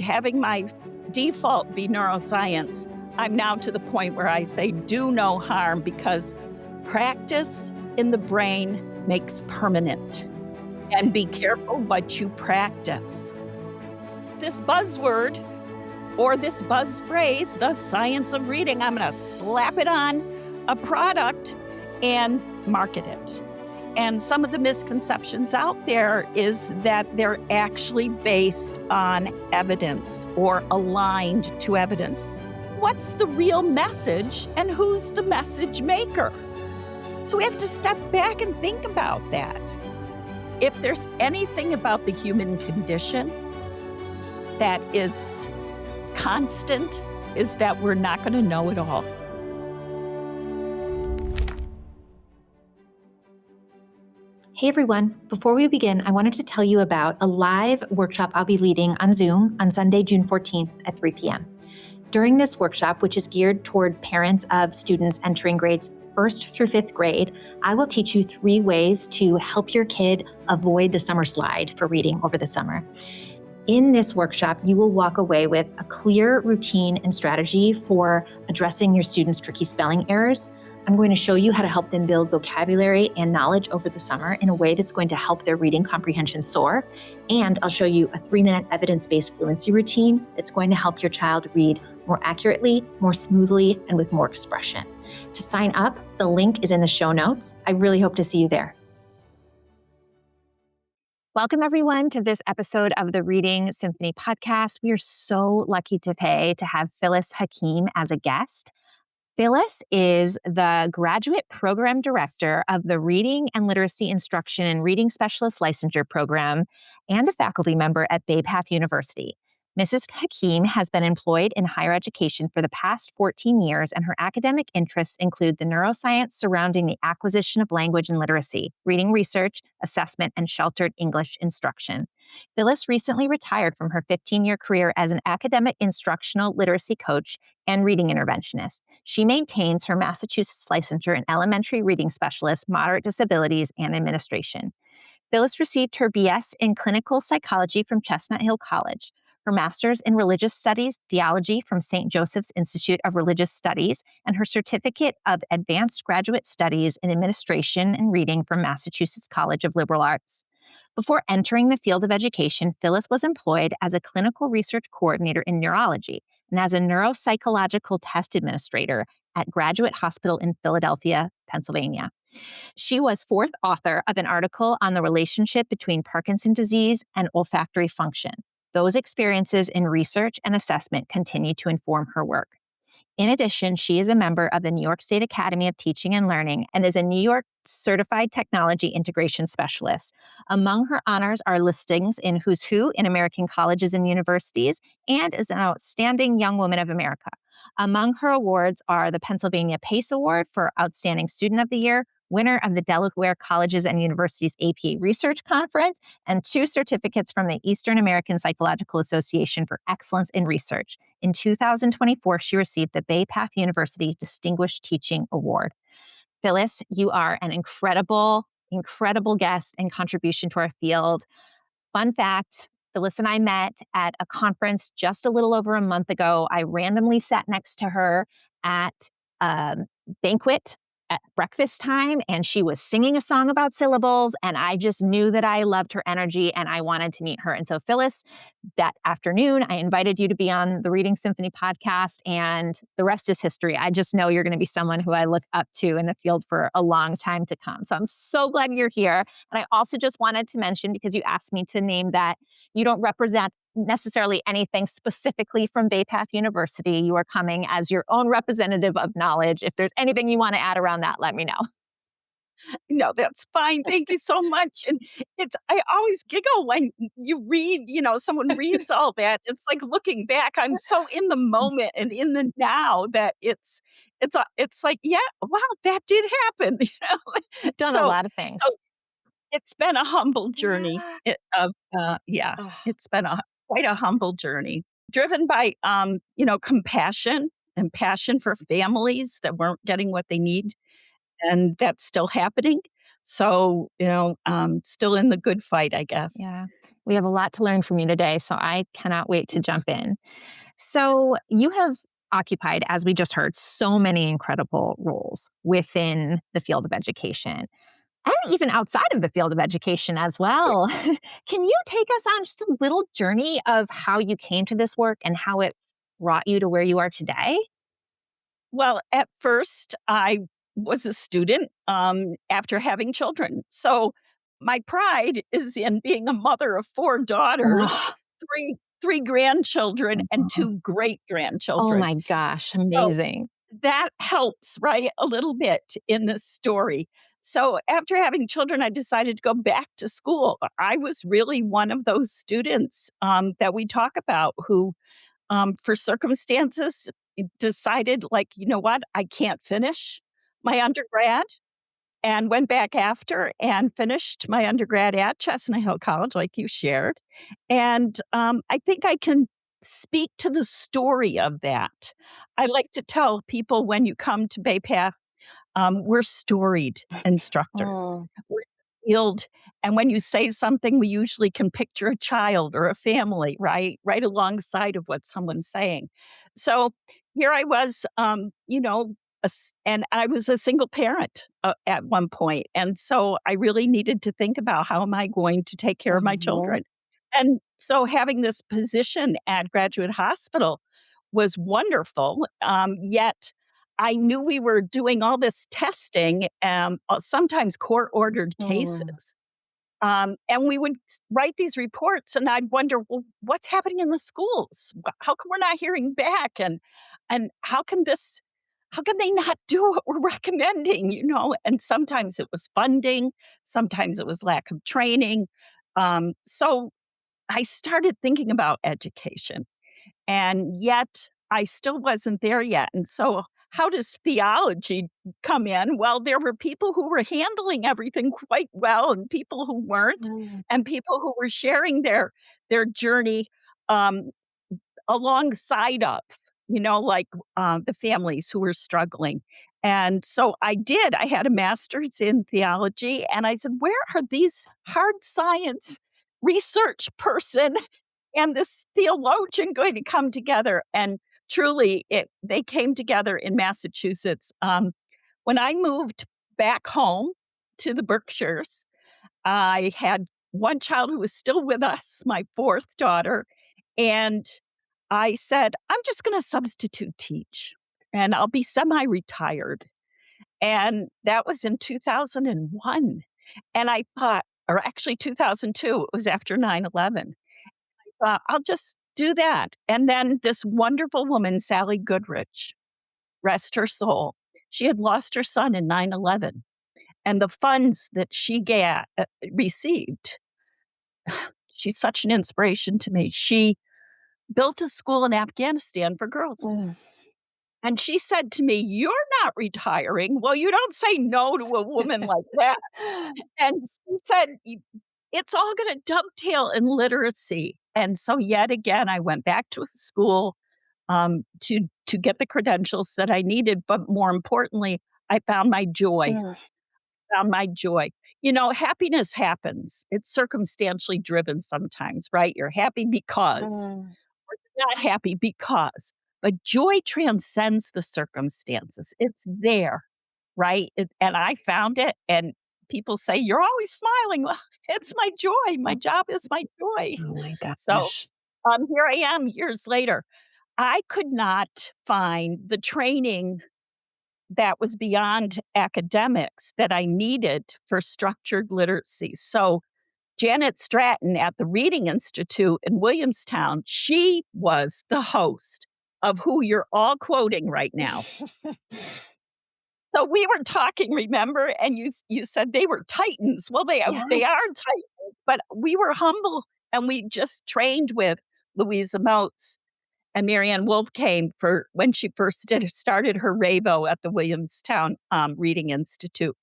having my default be neuroscience, I'm now to the point where I say do no harm, because practice in the brain makes permanent. And be careful what you practice. This buzzword or this buzz phrase, the science of reading, I'm going to slap it on a product and market it. And some of the misconceptions out there is that they're actually based on evidence or aligned to evidence. What's the real message and who's the message maker? So we have to step back and think about that. If there's anything about the human condition that is constant, is that we're not going to know it all. Hey everyone, before we begin, I wanted to tell you about a live workshop I'll be leading on Zoom on Sunday, June 14th at 3 p.m. During this workshop, which is geared toward parents of students entering grades 1st through 5th grade, I will teach you 3 ways to help your kid avoid the summer slide for reading over the summer. In this workshop, you will walk away with a clear routine and strategy for addressing your students' tricky spelling errors. I'm going to show you how to help them build vocabulary and knowledge over the summer in a way that's going to help their reading comprehension soar. And I'll show you a 3-minute evidence-based fluency routine that's going to help your child read more accurately, more smoothly, and with more expression. To sign up, the link is in the show notes. I really hope to see you there. Welcome, everyone, to this episode of the Reading Symphony Podcast. We are so lucky today to have Phyllis Hakeem as a guest. Phyllis is the Graduate Program Director of the Reading and Literacy Instruction and Reading Specialist Licensure Program and a faculty member at Bay Path University. Mrs. Hakeem has been employed in higher education for the past 14 years, and her academic interests include the neuroscience surrounding the acquisition of language and literacy, reading research, assessment, and sheltered English instruction. Phyllis recently retired from her 15-year career as an academic instructional literacy coach and reading interventionist. She maintains her Massachusetts licensure in elementary reading specialist, moderate disabilities, and administration. Phyllis received her BS in clinical psychology from Chestnut Hill College, her master's in religious studies, theology from St. Joseph's Institute of Religious Studies, and her certificate of advanced graduate studies in administration and reading from Massachusetts College of Liberal Arts. Before entering the field of education, Phyllis was employed as a clinical research coordinator in neurology and as a neuropsychological test administrator at Graduate Hospital in Philadelphia, Pennsylvania. She was 4th author of an article on the relationship between Parkinson's disease and olfactory function. Those experiences in research and assessment continue to inform her work. In addition, she is a member of the New York State Academy of Teaching and Learning and is a New York Certified Technology Integration Specialist. Among her honors are listings in Who's Who in American Colleges and Universities and is an Outstanding Young Woman of America. Among her awards are the Pennsylvania PACE Award for Outstanding Student of the Year, winner of the Delaware Colleges and Universities APA Research Conference, and 2 certificates from the Eastern American Psychological Association for Excellence in Research. In 2024, she received the Bay Path University Distinguished Teaching Award. Phyllis, you are an incredible guest and contribution to our field. Fun fact, Phyllis and I met at a conference just a little over a month ago. I randomly sat next to her at a banquet at breakfast time, and she was singing a song about syllables, and I just knew that I loved her energy and I wanted to meet her. And so Phyllis, that afternoon, I invited you to be on the Reading Symphony podcast, and the rest is history. I just know you're going to be someone who I look up to in the field for a long time to come. So I'm so glad you're here. And I also just wanted to mention, because you asked me to name that, you don't represent necessarily anything specifically from Bay Path University. You are coming as your own representative of knowledge. If there's anything you want to add around that, let me know. No, that's fine. Thank you so much. And I always giggle when you read, someone reads all that. It's like looking back, I'm so in the moment and in the now that it's like, yeah, wow, that did happen. Done a lot of things. So it's been a humble journey. Oh. It's been quite a humble journey, driven by, compassion and passion for families that weren't getting what they need. And that's still happening. So, still in the good fight, I guess. Yeah. We have a lot to learn from you today, so I cannot wait to jump in. So you have occupied, as we just heard, so many incredible roles within the field of education and even outside of the field of education as well. Can you take us on just a little journey of how you came to this work and how it brought you to where you are today? Well, at first, I was a student after having children. So my pride is in being a mother of four daughters, Oh, three grandchildren, and two great oh grandchildren. my gosh, So amazing. that helps, right? A little bit in this story. So after having children, I decided to go back to school. I was really one of those students that we talk about who, for circumstances, decided, like, you know what, I can't finish my undergrad, and went back after and finished my undergrad at Chestnut Hill College, like you shared. And I think I can speak to the story of that. I like to tell people when you come to Bay Path, we're storied instructors. Oh, We're skilled. And when you say something, we usually can picture a child or a family, right? Right alongside of what someone's saying. So here I was, and I was a single parent at one point. And so I really needed to think about how am I going to take care of my mhm. children? And so having this position at Graduate Hospital was wonderful. Yet I knew we were doing all this testing, sometimes court ordered Mm. cases. And we would write these reports, and I'd wonder, well, what's happening in the schools? How come we're not hearing back? And how can they not do what we're recommending? And sometimes it was funding, sometimes it was lack of training. So I started thinking about education, and yet I still wasn't there yet. And so, how does theology come in? Well, there were people who were handling everything quite well, and people who weren't, Mm. and people who were sharing their journey um, alongside of, like the families who were struggling. And so I did. I had a master's in theology, and I said, where are these hard science research person and this theologian going to come together? And truly, they came together in Massachusetts. When I moved back home to the Berkshires, I had one child who was still with us, my fourth daughter, and I said, I'm just going to substitute teach and I'll be semi retired. And that was in 2001. And I thought, or actually 2002, it was after 9/11. I'll just do that. And then this wonderful woman, Sally Goodrich, rest her soul, she had lost her son in 9/11. And the funds that she received, she's such an inspiration to me. She built a school in Afghanistan for girls. Mm. And she said to me, you're not retiring. Well, you don't say no to a woman like that. And she said, it's all going to dovetail in literacy. And so, yet again, I went back to school to get the credentials that I needed. But more importantly, I found my joy. Mm. Found my joy. Happiness happens. It's circumstantially driven sometimes, right? You're happy because, Mm. or you're not happy because. But joy transcends the circumstances. It's there, right? And I found it. And people say, you're always smiling. Well, it's my joy. My job is my joy. Oh my So gosh. here I am years later. I could not find the training that was beyond academics that I needed for structured literacy. So Janet Stratton at the Reading Institute in Williamstown, she was the host of who you're all quoting right now. So we were talking, remember, and you said they were titans. Well, they are Yes. titans, but we were humble, and we just trained with Louisa Moats. And Marianne Wolf came for when she first started her RAVO at the Williamstown Reading Institute.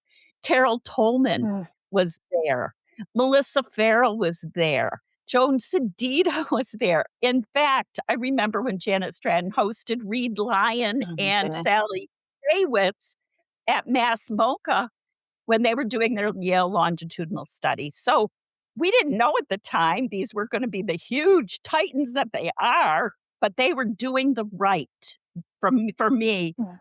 Carol Tolman Mm. was there. Melissa Farrell was there. Joan Sedita was there. In fact, I remember when Janet Stratton hosted Reed Lyon Oh my and goodness. Sally Daywitz at Mass MoCA when they were doing their Yale longitudinal study. So we didn't know at the time these were going to be the huge titans that they are, but they were doing the right. For me, Yeah.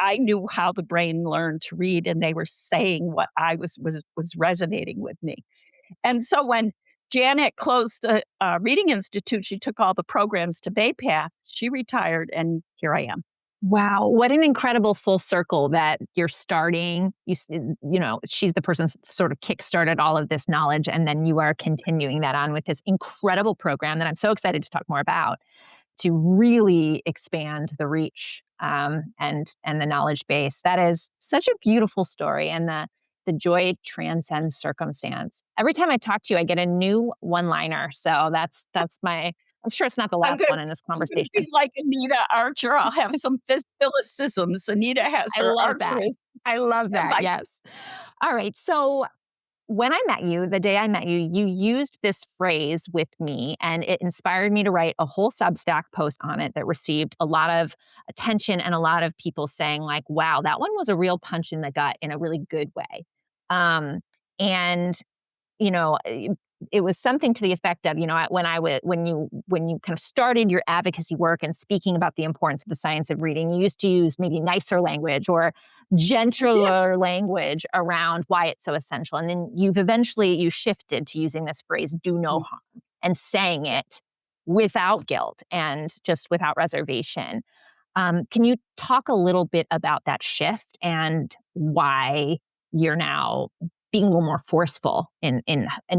I knew how the brain learned to read, and they were saying what I was resonating with me. And so when Janet closed the Reading Institute, she took all the programs to Bay Path. She retired, and here I am. Wow, what an incredible full circle that you're starting. She's the person who sort of kickstarted all of this knowledge, and then you are continuing that on with this incredible program that I'm so excited to talk more about to really expand the reach and the knowledge base. That is such a beautiful story, and the joy transcends circumstance. Every time I talk to you, I get a new one-liner. So that's my. I'm sure it's not the last one in this I'm conversation. gonna be like Anita Archer. I'll have some Phyllisisms. Anita has I her love that. Archerism. I love that. Yes. All right. So when I met you, the day I met you, you used this phrase with me, and it inspired me to write a whole Substack post on it that received a lot of attention and a lot of people saying, like, wow, that one was a real punch in the gut in a really good way. And you know, it was something to the effect of, when you kind of started your advocacy work and speaking about the importance of the science of reading, you used to use maybe nicer language or gentler language around why it's so essential. And then you shifted to using this phrase, do no harm, and saying it without guilt and just without reservation. Can you talk a little bit about that shift and why you're now being a little more forceful in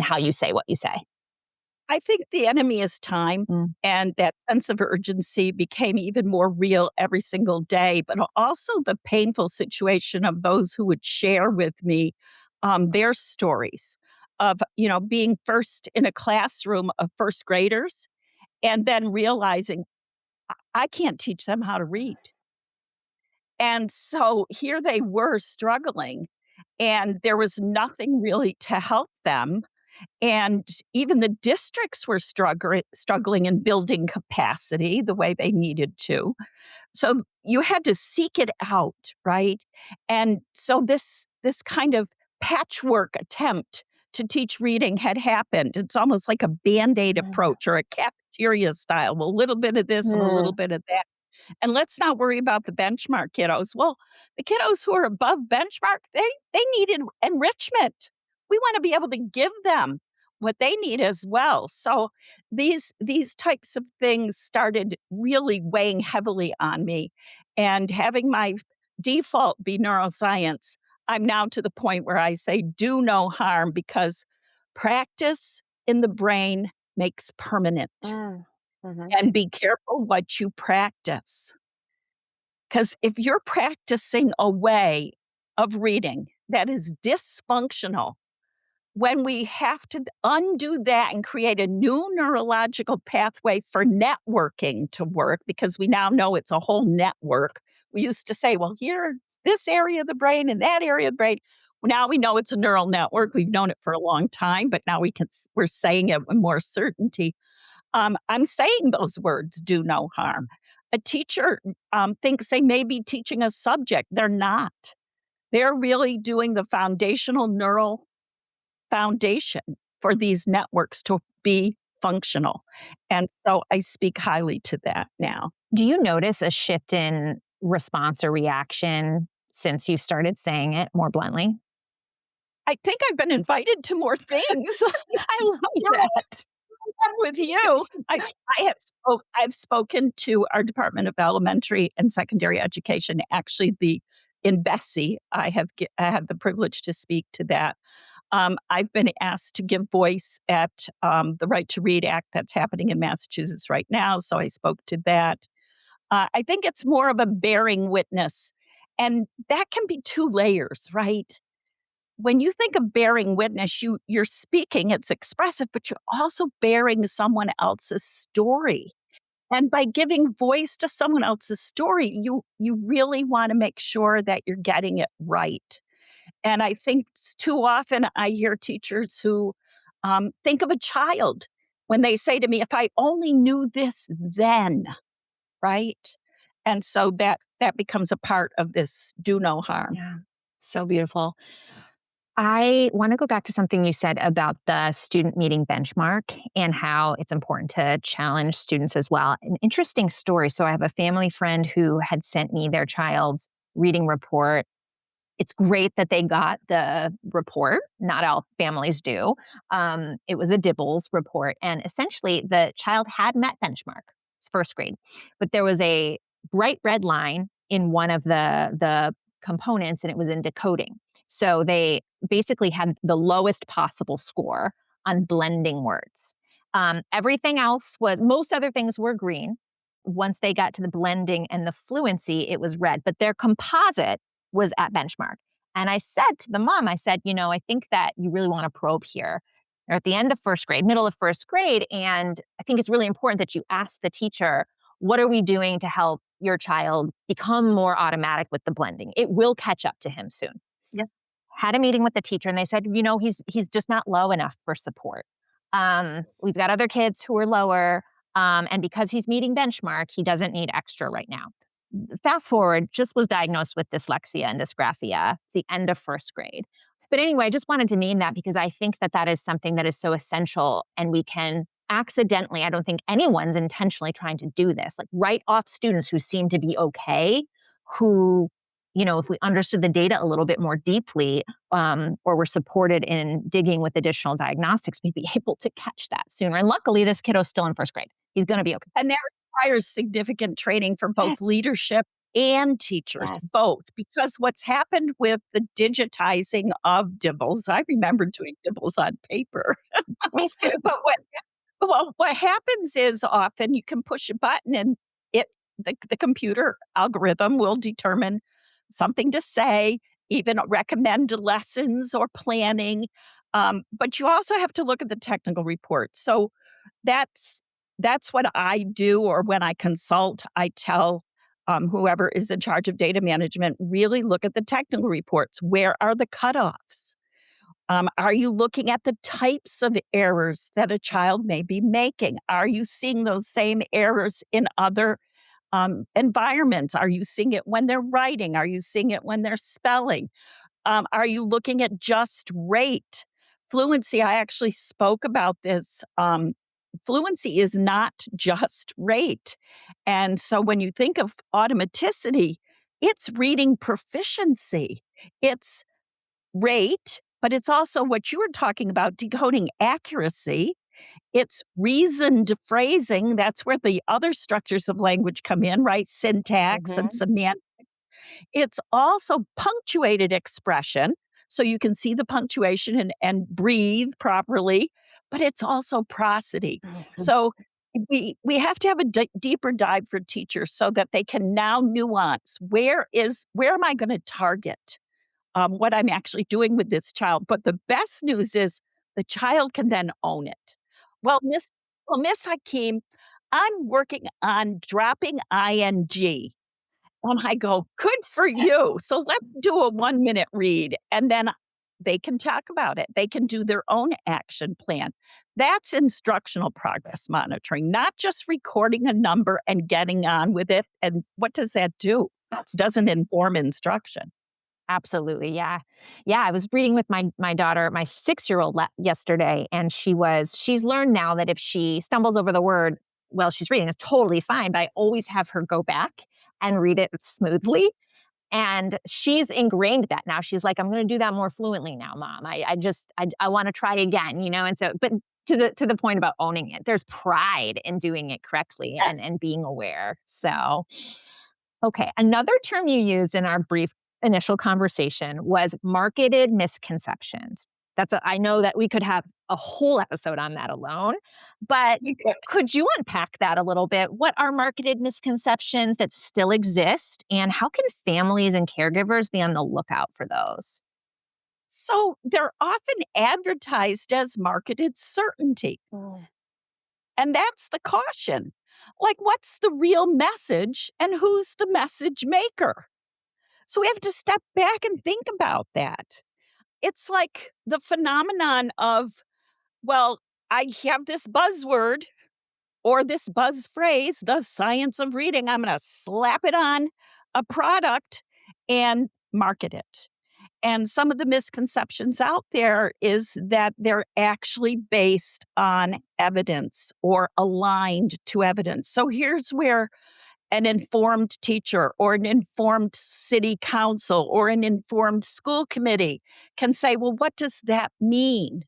how you say what you say? I think the enemy is time, and that sense of urgency became even more real every single day, but also the painful situation of those who would share with me their stories of, being first in a classroom of first graders and then realizing I can't teach them how to read. And so here they were struggling, and there was nothing really to help them. And even the districts were struggling in building capacity the way they needed to. So you had to seek it out, right? And so this kind of patchwork attempt to teach reading had happened. It's almost like a Band-Aid approach or a cafeteria style, a little bit of this and a little bit of that. And let's not worry about the benchmark kiddos. Well, the kiddos who are above benchmark, they needed enrichment. We want to be able to give them what they need as well. So these types of things started really weighing heavily on me. And having my default be neuroscience, I'm now to the point where I say do no harm, because practice in the brain makes permanent. And be careful what you practice. Because if you're practicing a way of reading that is dysfunctional, when we have to undo that and create a new neurological pathway for networking to work, because we now know it's a whole network. We used to say, well, here's this area of the brain and that area of the brain. Well, now we know it's a neural network. We've known it for a long time, but now we're saying it with more certainty. I'm saying those words, do no harm. A teacher thinks they may be teaching a subject. They're not. They're really doing the foundational neural foundation for these networks to be functional. And so I speak highly to that now. Do you notice a shift in response or reaction since you started saying it more bluntly? I think I've been invited to more things. I love that. With you, I've spoken to our Department of Elementary and Secondary Education. Actually, in Bessie, I had the privilege to speak to that. I've been asked to give voice at the Right to Read Act that's happening in Massachusetts right now, so I spoke to that. I think it's more of a bearing witness, and that can be two layers, right? When you think of bearing witness, you're speaking, it's expressive, but you're also bearing someone else's story. And by giving voice to someone else's story, you really want to make sure that you're getting it right. And I think too often I hear teachers who think of a child when they say to me, if I only knew this then, right? And so that becomes a part of this do no harm. Yeah, so beautiful. I want to go back to something you said about the student meeting benchmark and how it's important to challenge students as well. An interesting story. So I have a family friend who had sent me their child's reading report. It's great that they got the report. Not all families do. It was a DIBELS report. And essentially, the child had met benchmark, it's first grade, but there was a bright red line in one of the components, and it was in decoding. So they basically had the lowest possible score on blending words. Everything else most other things were green. Once they got to the blending and the fluency, it was red, but their composite was at benchmark. And I said to the mom, I think that you really want to probe here. They're at the end of first grade, middle of first grade. And I think it's really important that you ask the teacher, what are we doing to help your child become more automatic with the blending? It will catch up to him soon. Yeah. Had a meeting with the teacher and they said, he's just not low enough for support. We've got other kids who are lower. And because he's meeting benchmark, he doesn't need extra right now. Fast forward, just was diagnosed with dyslexia and dysgraphia. It's the end of first grade. But anyway, I just wanted to name that because I think that is something that is so essential, and we can accidentally, I don't think anyone's intentionally trying to do this, like write off students who seem to be okay, who, if we understood the data a little bit more deeply, or were supported in digging with additional diagnostics, we'd be able to catch that sooner. And luckily, this kiddo's still in first grade. He's going to be okay. And that requires significant training for both Yes. leadership and teachers, Yes. both. Because what's happened with the digitizing of DIBELS, I remember doing DIBELS on paper. Me too. But what happens is often you can push a button and the computer algorithm will determine something to say, even recommend lessons or planning. But you also have to look at the technical reports. So that's what I do, or when I consult, I tell whoever is in charge of data management, really look at the technical reports. Where are the cutoffs? Are you looking at the types of errors that a child may be making? Are you seeing those same errors in other environments? Are you seeing it when they're writing? Are you seeing it when they're spelling? Are you looking at just rate? Fluency, I actually spoke about this. Fluency is not just rate. And so when you think of automaticity, it's reading proficiency. It's rate, but it's also what you were talking about, decoding accuracy. It's reasoned phrasing. That's where the other structures of language come in, right? Syntax and semantics. It's also punctuated expression, so you can see the punctuation and breathe properly, but it's also prosody. So we have to have a deeper dive for teachers so that they can now nuance where am I going to target what I'm actually doing with this child. But the best news is the child can then own it. Miss Hakeem, I'm working on dropping ing. And I go, good for you. So let's do a 1-minute read. And then they can talk about it. They can do their own action plan. That's instructional progress monitoring, not just recording a number and getting on with it. And what does that do? It doesn't inform instruction. Absolutely. Yeah. Yeah. I was reading with my daughter, my 6-year-old yesterday, and she's learned now that if she stumbles over the word while she's reading, it's totally fine. But I always have her go back and read it smoothly. And she's ingrained that now. She's like, I'm going to do that more fluently now, Mom. I want to try again, And so, but to the point about owning it, there's pride in doing it correctly. Yes. and being aware. So, okay. Another term you used in our brief initial conversation was marketed misconceptions. I know that we could have a whole episode on that alone, but could you unpack that a little bit? What are marketed misconceptions that still exist, and how can families and caregivers be on the lookout for those? So they're often advertised as marketed certainty. And that's the caution. Like, what's the real message and who's the message maker? So we have to step back and think about that. It's like the phenomenon of, well, I have this buzzword or this buzz phrase, the science of reading. I'm going to slap it on a product and market it. And some of the misconceptions out there is that they're actually based on evidence or aligned to evidence. So here's where an informed teacher or an informed city council or an informed school committee can say, well, what does that mean?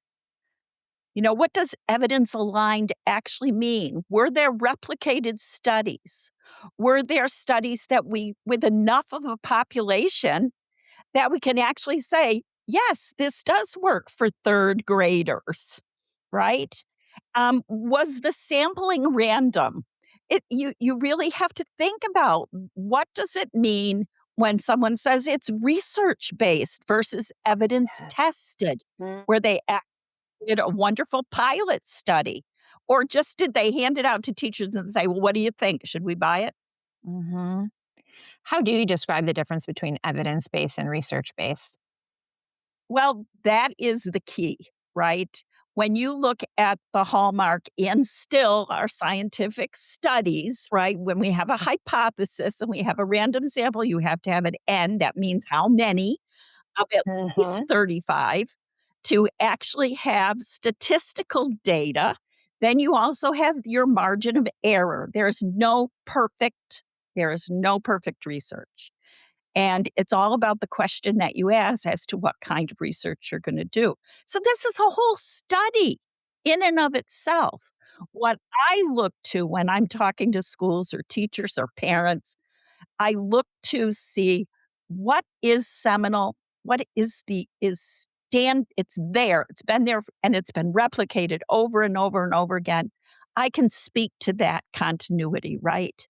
What does evidence aligned actually mean? Were there replicated studies? Were there studies that with enough of a population, that we can actually say, yes, this does work for third graders, right? Was the sampling random? You really have to think about what does it mean when someone says it's research-based versus evidence-tested, where they did a wonderful pilot study, or just did they hand it out to teachers and say, well, what do you think? Should we buy it? Mm-hmm. How do you describe the difference between evidence-based and research-based? Well, that is the key, right? When you look at the hallmark in still our scientific studies, right? When we have a hypothesis and we have a random sample, you have to have an N. That means how many of at least 35 to actually have statistical data. Then you also have your margin of error. There is no perfect research. And it's all about the question that you ask as to what kind of research you're going to do. So this is a whole study in and of itself. What I look to when I'm talking to schools or teachers or parents, I look to see what is seminal, what is it's there, it's been there, and it's been replicated over and over and over again. I can speak to that continuity, right?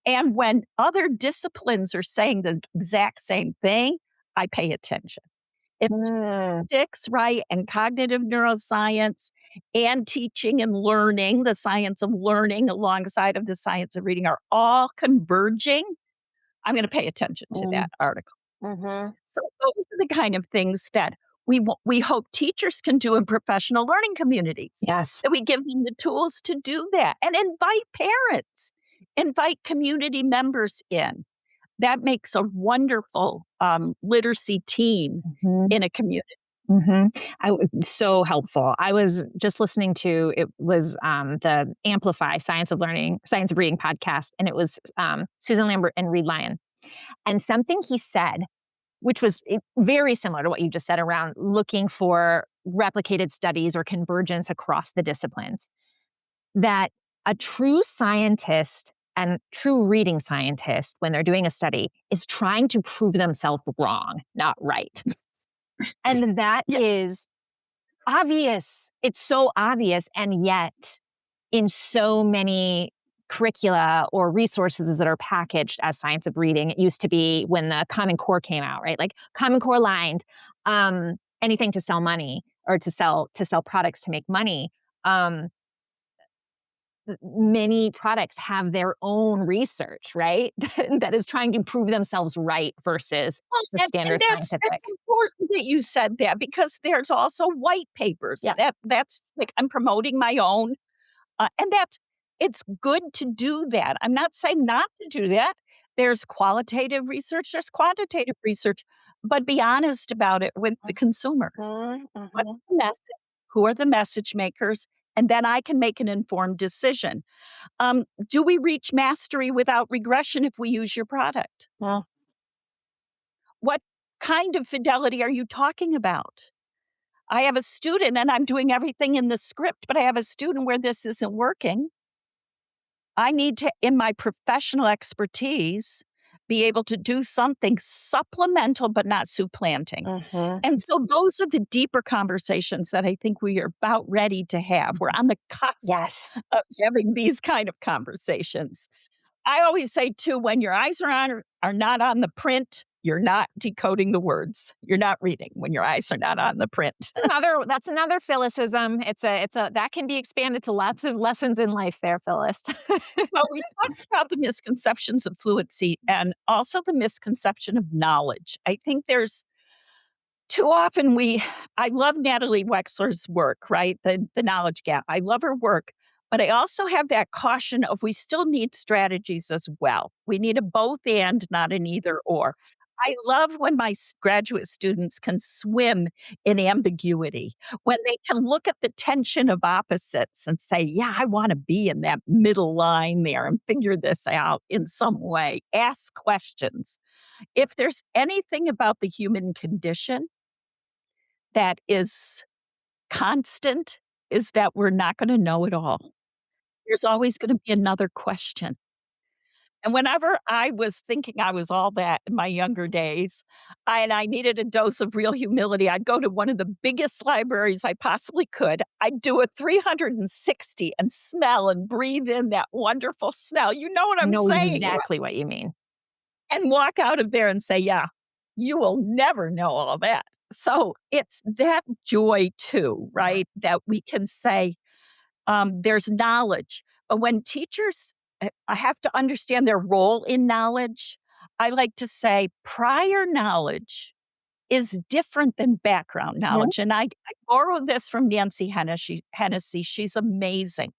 And when other disciplines are saying the exact same thing, I pay attention. If linguistics, right, and cognitive neuroscience and teaching and learning, the science of learning alongside of the science of reading are all converging, I'm going to pay attention to that article. So those are the kind of things that we hope teachers can do in professional learning communities. Yes. That we give them the tools to do that and invite parents, invite community members in. That makes a wonderful literacy team in a community. So helpful. I was just listening to, it was the Amplify Science of Reading podcast, and it was Susan Lambert and Reed Lyon. And something he said, which was very similar to what you just said around looking for replicated studies or convergence across the disciplines, that a true scientist and true reading scientist, when they're doing a study, is trying to prove themselves wrong, not right. And that is obvious. It's so obvious. And yet, in so many curricula or resources that are packaged as science of reading, it used to be when the Common Core came out, right? Like Common Core lined, anything to sell money or to sell products to make money. Many products have their own research, right? that is trying to prove themselves right versus the standard scientific. That's important that you said that, because there's also white papers. Yeah. That's like I'm promoting my own, and it's good to do that. I'm not saying not to do that. There's qualitative research, there's quantitative research, but be honest about it with the consumer. What's the message? Who are the message makers? And then I can make an informed decision. Do we reach mastery without regression if we use your product? Well, what kind of fidelity are you talking about? I have a student and I'm doing everything in the script, but I have a student where this isn't working. I need to, in my professional expertise, be able to do something supplemental but not supplanting. And so those are the deeper conversations that I think we are about ready to have. We're on the cusp of having these kind of conversations. I always say, too, when your eyes are not on the print, you're not decoding the words. You're not reading when your eyes are not on the print. That's another Phyllisism. It's a that can be expanded to lots of lessons in life there, Phyllis. Well, we talked about the misconceptions of fluency and also the misconception of knowledge. I think there's too often I love Natalie Wexler's work, right? The knowledge gap. I love her work. But I also have that caution of we still need strategies as well. We need a both and, not an either or. I love when my graduate students can swim in ambiguity, when they can look at the tension of opposites and say, yeah, I want to be in that middle line there and figure this out in some way. Ask questions. If there's anything about the human condition that is constant, is that we're not going to know it all. There's always going to be another question. And whenever I was thinking I was all that in my younger days, and I needed a dose of real humility, I'd go to one of the biggest libraries I possibly could. I'd do a 360 and smell and breathe in that wonderful smell. You know what I I'm know saying? exactly what you mean. And walk out of there and say, yeah, you will never know all that. So it's that joy too, right? That we can say, there's knowledge. But when teachers have to understand their role in knowledge, I like to say prior knowledge is different than background knowledge. And I borrow this from Nancy Hennessy. She's amazing.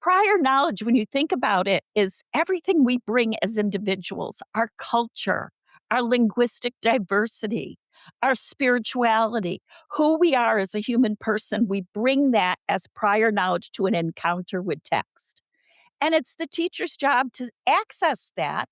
Prior knowledge, when you think about it, is everything we bring as individuals, our culture, our linguistic diversity, our spirituality, who we are as a human person. We bring that as prior knowledge to an encounter with text. And it's the teacher's job to access that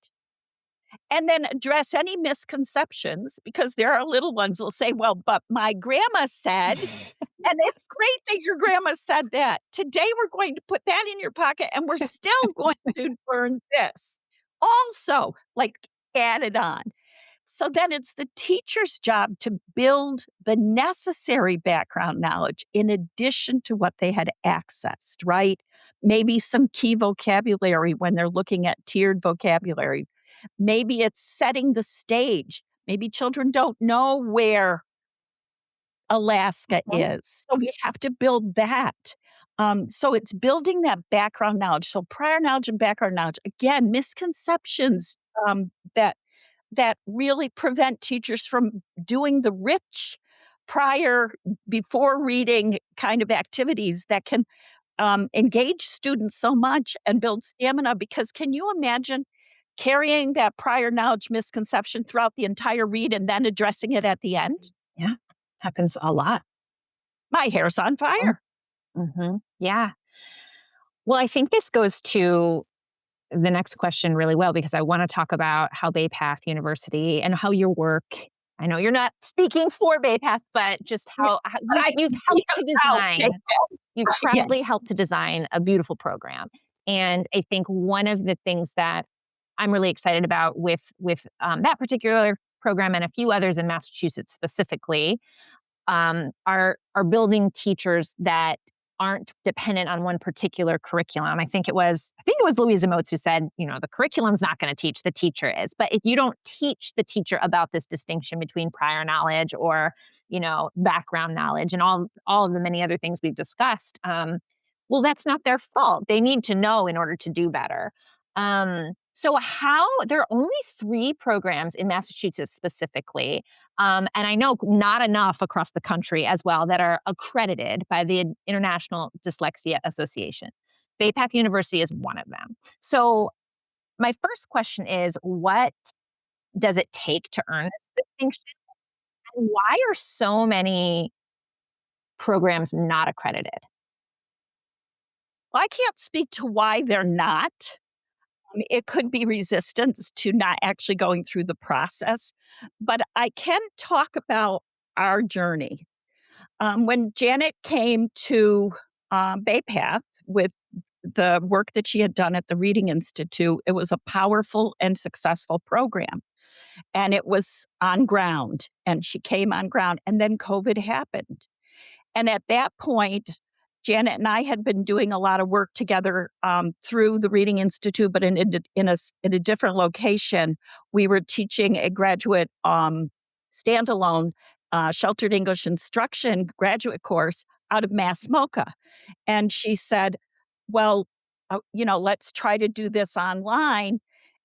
and then address any misconceptions, because there are little ones who will say, well, but my grandma said, and it's great that your grandma said that. Today we're going to put that in your pocket and we're still going to learn this. Also, like added on. So then it's the teacher's job to build the necessary background knowledge in addition to what they had accessed, right? Maybe some key vocabulary when they're looking at tiered vocabulary. Maybe it's setting the stage. Maybe children don't know where Alaska is. So we have to build that. So it's building that background knowledge. So prior knowledge and background knowledge. Again, misconceptions that really prevent teachers from doing the rich before reading kind of activities that can engage students so much and build stamina. Because can you imagine carrying that prior knowledge misconception throughout the entire read and then addressing it at the end? Yeah, happens a lot. My hair's on fire. Mm-hmm. Yeah. Well, I think this goes to the next question really well, because I want to talk about how Bay Path University and how your work, I know you're not speaking for Bay Path, but just how you've helped to design, you've proudly helped to design a beautiful program. And I think one of the things that I'm really excited about with that particular program and a few others in Massachusetts specifically are building teachers that aren't dependent on one particular curriculum. I think it was Louisa Moats who said, the curriculum's not going to teach, the teacher is. But if you don't teach the teacher about this distinction between prior knowledge or, background knowledge and all of the many other things we've discussed, well, that's not their fault. They need to know in order to do better. So there are only 3 programs in Massachusetts specifically, and I know not enough across the country as well, that are accredited by the International Dyslexia Association. Bay Path University is one of them. So my first question is, what does it take to earn this distinction? And why are so many programs not accredited? Well, I can't speak to why they're not. It could be resistance to not actually going through the process, but I can talk about our journey. When Janet came to Bay Path with the work that she had done at the Reading Institute, it was a powerful and successful program. And it was on ground, and she came on ground, and then COVID happened. And at that point, Janet and I had been doing a lot of work together through the Reading Institute, but in a different location. We were teaching a graduate standalone sheltered English instruction graduate course out of Mass MoCA. And she said, well, let's try to do this online.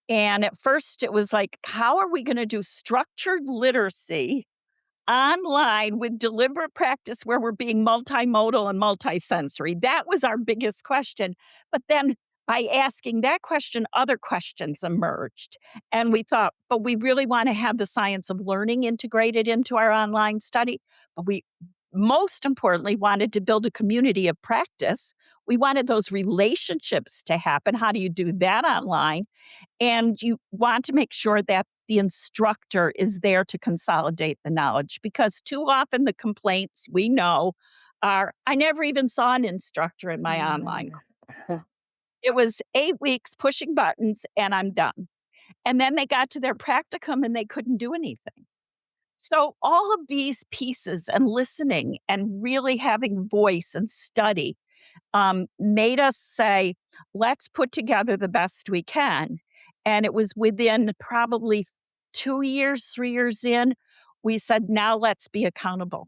And at first it was like, how are we going to do structured literacy online with deliberate practice where we're being multimodal and multisensory? That was our biggest question. But then by asking that question, other questions emerged. And we thought, but we really want to have the science of learning integrated into our online study. But we most importantly wanted to build a community of practice. We wanted those relationships to happen. How do you do that online? And you want to make sure that the instructor is there to consolidate the knowledge, because too often the complaints we know are, I never even saw an instructor in my online. It was 8 weeks pushing buttons and I'm done. And then they got to their practicum and they couldn't do anything. So all of these pieces and listening and really having voice and study made us say, let's put together the best we can. And it was within probably 2 years, 3 years in, we said, now let's be accountable.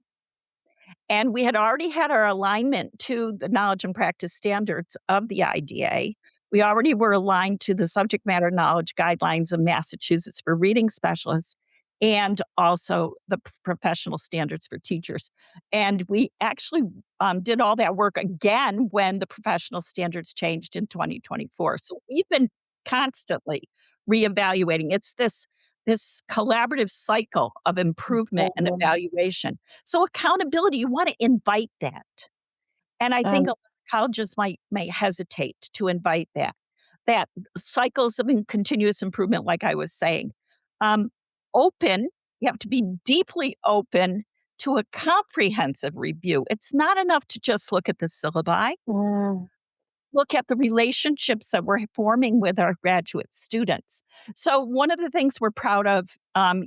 And we had already had our alignment to the knowledge and practice standards of the IDA. We already were aligned to the subject matter knowledge guidelines of Massachusetts for reading specialists and also the professional standards for teachers. And we actually did all that work again when the professional standards changed in 2024. So we've been constantly reevaluating. It's this collaborative cycle of improvement and evaluation. So accountability, you want to invite that. And I think a lot of colleges may hesitate to invite that cycles of continuous improvement, like I was saying. Open, you have to be deeply open to a comprehensive review. It's not enough to just look at the syllabi. Look at the relationships that we're forming with our graduate students. So one of the things we're proud of,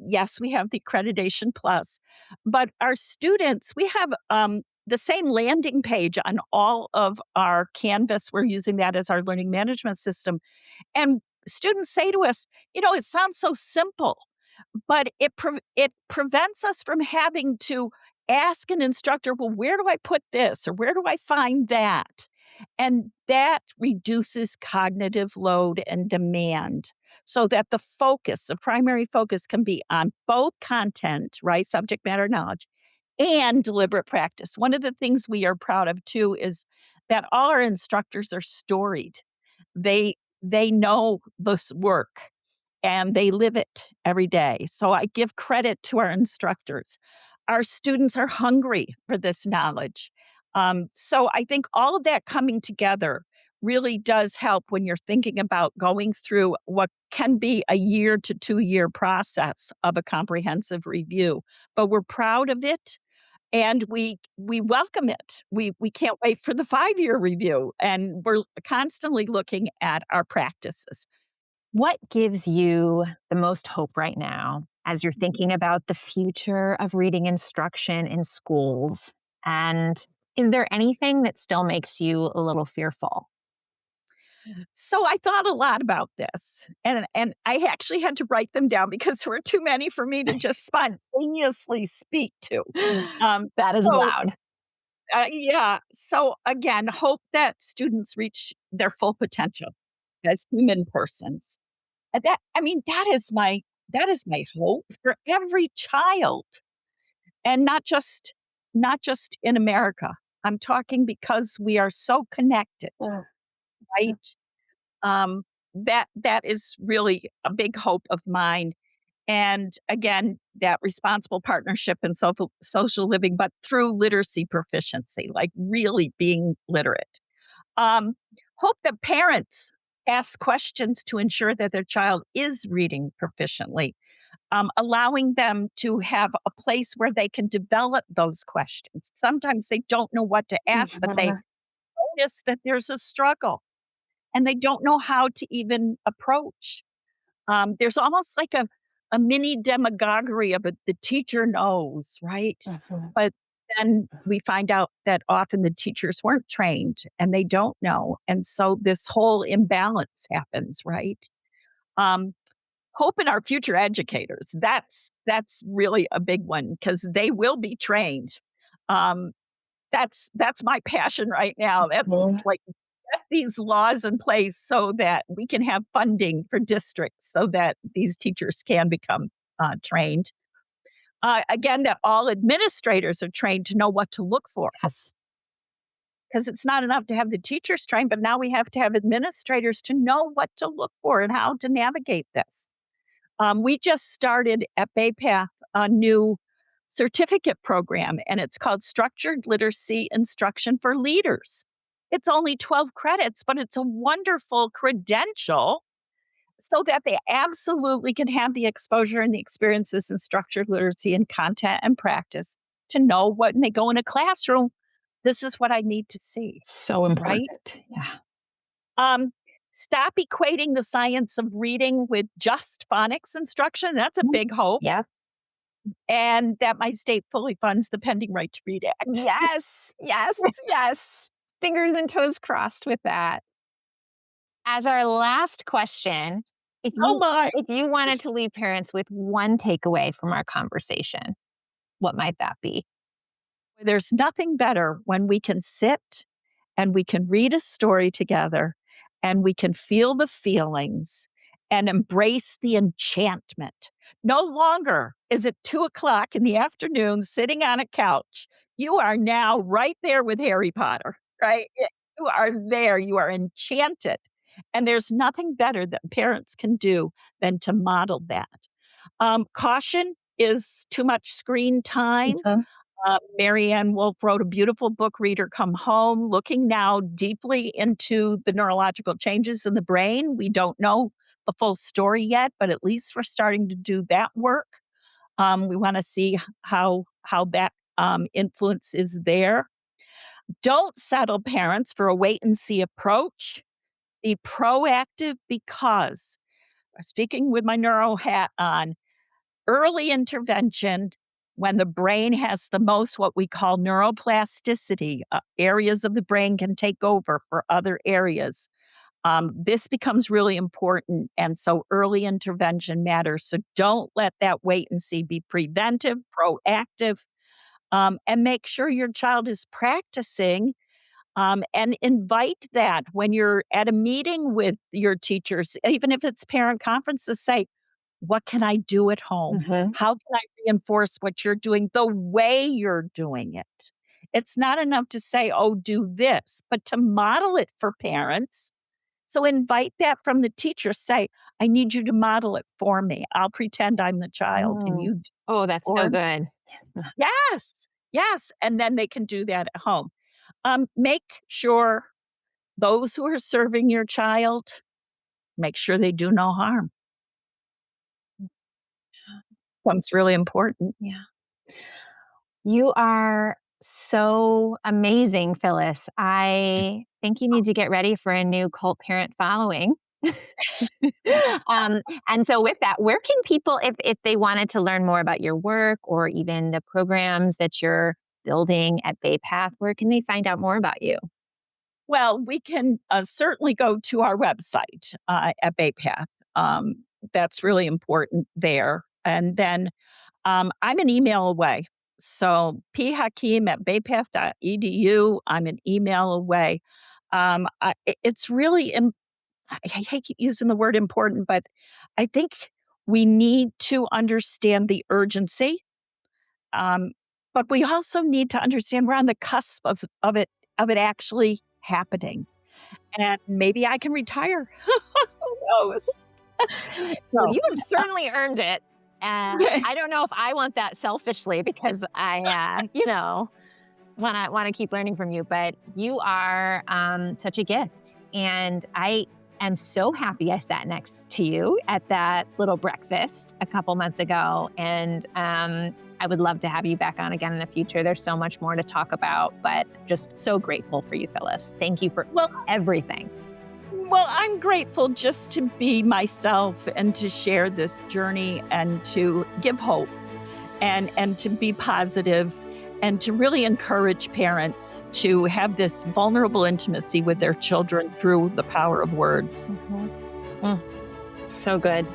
yes, we have the Accreditation Plus, but our students, we have the same landing page on all of our Canvas. We're using that as our learning management system. And students say to us, it sounds so simple, but it prevents us from having to ask an instructor, well, where do I put this or where do I find that? And that reduces cognitive load and demand so that the primary focus can be on both content, right, subject matter knowledge, and deliberate practice. One of the things we are proud of too is that all our instructors are storied. They know this work and they live it every day. So I give credit to our instructors. Our students are hungry for this knowledge. So I think all of that coming together really does help when you're thinking about going through what can be a 1 to 2 year process of a comprehensive review. But we're proud of it and we welcome it. We can't wait for the 5-year review, and we're constantly looking at our practices. What gives you the most hope right now as you're thinking about the future of reading instruction in schools? And is there anything that still makes you a little fearful? So I thought a lot about this, and I actually had to write them down because there were too many for me to just spontaneously speak to. That is loud. Yeah. So again, hope that students reach their full potential as human persons. That is my hope for every child, and not just in America. I'm talking because we are so connected, right? That is really a big hope of mine. And again, that responsible partnership and social living, but through literacy proficiency, like really being literate. Hope that parents ask questions to ensure that their child is reading proficiently, allowing them to have a place where they can develop those questions. Sometimes they don't know what to ask, but they notice that there's a struggle and they don't know how to even approach. There's almost like a mini demagoguery of the teacher knows, right? But then we find out that often the teachers weren't trained and they don't know. And so this whole imbalance happens, right? Hope in our future educators. That's really a big one because they will be trained. That's my passion right now. That's like get these laws in place so that we can have funding for districts so that these teachers can become trained. Again, that all administrators are trained to know what to look for. Yes. because it's not enough to have the teachers trained, but now we have to have administrators to know what to look for and how to navigate this. We just started at BayPath a new certificate program, and it's called Structured Literacy Instruction for Leaders. It's only 12 credits, but it's a wonderful credential so that they absolutely can have the exposure and the experiences in structured literacy and content and practice to know what, when they go in a classroom, this is what I need to see. So important. Right? Yeah. Stop equating the science of reading with just phonics instruction. That's a big hope. Yeah. And that my state fully funds the Pending Right to Read Act. Yes. Yes. Fingers and toes crossed with that. As our last question, if you wanted to leave parents with one takeaway from our conversation, what might that be? There's nothing better when we can sit and we can read a story together and we can feel the feelings and embrace the enchantment. No longer is it 2:00 in the afternoon sitting on a couch. You are now right there with Harry Potter, right? You are there. You are enchanted. And there's nothing better that parents can do than to model that. Caution is too much screen time. Marianne Wolf wrote a beautiful book, Reader Come Home, looking now deeply into the neurological changes in the brain. We don't know the full story yet, but at least we're starting to do that work. We want to see how that influence is there. Don't settle, parents, for a wait-and-see approach. Be proactive because, speaking with my neuro hat on, early intervention, when the brain has the most what we call neuroplasticity, areas of the brain can take over for other areas. This becomes really important, and so early intervention matters. So don't let that wait and see. Be preventive, proactive, and make sure your child is practicing. And invite that when you're at a meeting with your teachers, even if it's parent conferences, say, what can I do at home? Mm-hmm. How can I reinforce what you're doing the way you're doing it? It's not enough to say, oh, do this, but to model it for parents. So invite that from the teacher. Say, I need you to model it for me. I'll pretend I'm the child and you do. Oh, that's so good. Yes. And then they can do that at home. Make sure those who are serving your child, make sure they do no harm. That's really important. Yeah. You are so amazing, Phyllis. I think you need to get ready for a new cult parent following. And so with that, where can people, if they wanted to learn more about your work or even the programs that you're building at BayPath, where can they find out more about you? Well, we can certainly go to our website at BayPath. That's really important there. And then I'm an email away. So phakeem@baypath.edu. I'm an email away. It's really, I hate using the word important, but I think we need to understand the urgency. But we also need to understand we're on the cusp of it actually happening. And maybe I can retire. Who knows? Well, you have certainly earned it. I don't know if I want that selfishly because I, want to keep learning from you. But you are such a gift, and I am so happy I sat next to you at that little breakfast a couple months ago, and I would love to have you back on again in the future. There's so much more to talk about, but just so grateful for you, Phyllis. Thank you for everything. Well, I'm grateful just to be myself and to share this journey and to give hope and to be positive and to really encourage parents to have this vulnerable intimacy with their children through the power of words. So good.